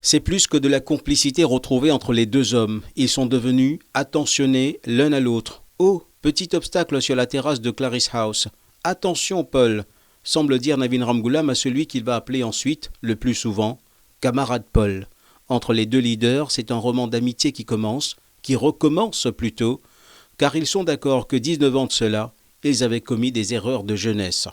C'est plus que de la complicité retrouvée entre les deux hommes. Ils sont devenus attentionnés l'un à l'autre. Oh, petit obstacle sur la terrasse de Clarice House. Attention, Paul, semble dire Navin Ramgoolam à celui qu'il va appeler ensuite, le plus souvent, camarade Paul. Entre les deux leaders, c'est un roman d'amitié qui commence, qui recommence plutôt, car ils sont d'accord que 19 ans de cela, ils avaient commis des erreurs de jeunesse.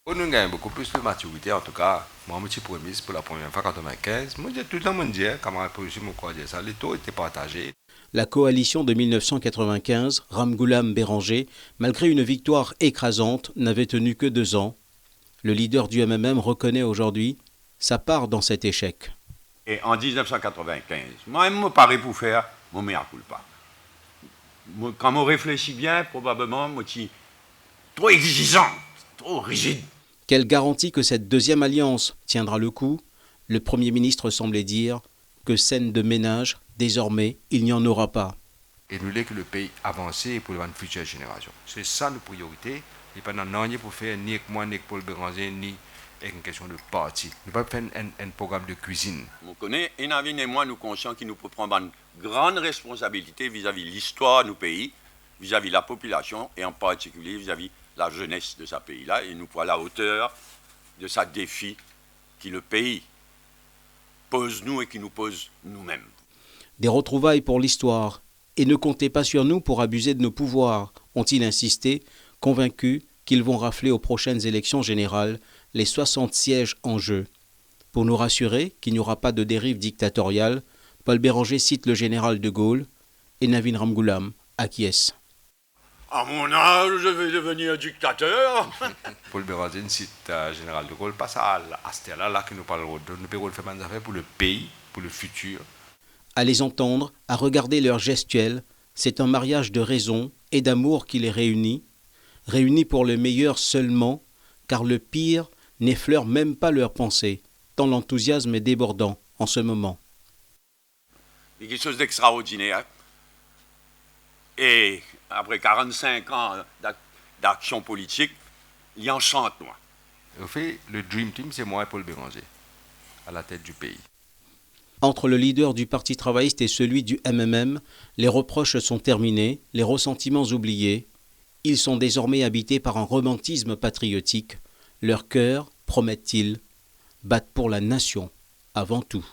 Nous gagnons beaucoup plus de maturité, en tout cas. Moi, je suis premier ministre pour la première fois en 1995. Moi, j'ai tout le temps dit, camarade policier, je crois ça. Les taux étaient partagés. La coalition de 1995, Ramgoolam-Béranger, malgré une victoire écrasante, n'avait tenu que 2 ans. Le leader du MMM reconnaît aujourd'hui sa part dans cet échec. Et en 1995, moi, je me parais pour faire mon mea culpa. Quand je réfléchis bien, probablement, moi, je suis trop exigeant, trop rigide. Quelle garantie que cette deuxième alliance tiendra le coup? Le Premier ministre semblait dire que scène de ménage, désormais, il n'y en aura pas. Et nous voulons que le pays avance pour les futures générations. C'est ça notre priorité. Et pas rien pour faire ni avec moi, ni avec Paul Béranger, ni avec une question de parti. Nous ne pouvons pas faire un programme de cuisine. On connaît, et Navin et moi, nous conscients qu'il nous peut prendre une grande responsabilité vis-à-vis de l'histoire de nos pays, vis-à-vis de la population, et en particulier vis-à-vis de la jeunesse de ce pays-là, et nous pouvons à la hauteur de ce défi qui le pays pose nous et qui nous pose nous-mêmes. Des retrouvailles pour l'histoire. Et ne comptez pas sur nous pour abuser de nos pouvoirs, ont-ils insisté, convaincus qu'ils vont rafler aux prochaines élections générales les 60 sièges en jeu. Pour nous rassurer qu'il n'y aura pas de dérive dictatoriale, Paul Béranger cite le général de Gaulle et Navin Ramgoolam acquiesce. À mon âge, je vais devenir dictateur. Paul Béranger cite le général de Gaulle, pas ça à ce là que nous parlons de nous pouvons faire des affaires pour le pays, pour le futur. À les entendre, à regarder leurs gestuels, c'est un mariage de raison et d'amour qui les réunit pour le meilleur seulement, car le pire n'effleure même pas leurs pensées, tant l'enthousiasme est débordant en ce moment. C'est quelque chose d'extraordinaire. Et après 45 ans d'action politique, il y en chante, moi. En fait, le Dream Team, c'est moi et Paul Béranger, à la tête du pays. Entre le leader du Parti travailliste et celui du MMM, les reproches sont terminés, les ressentiments oubliés. Ils sont désormais habités par un romantisme patriotique. Leurs cœurs, promettent-ils, battent pour la nation avant tout.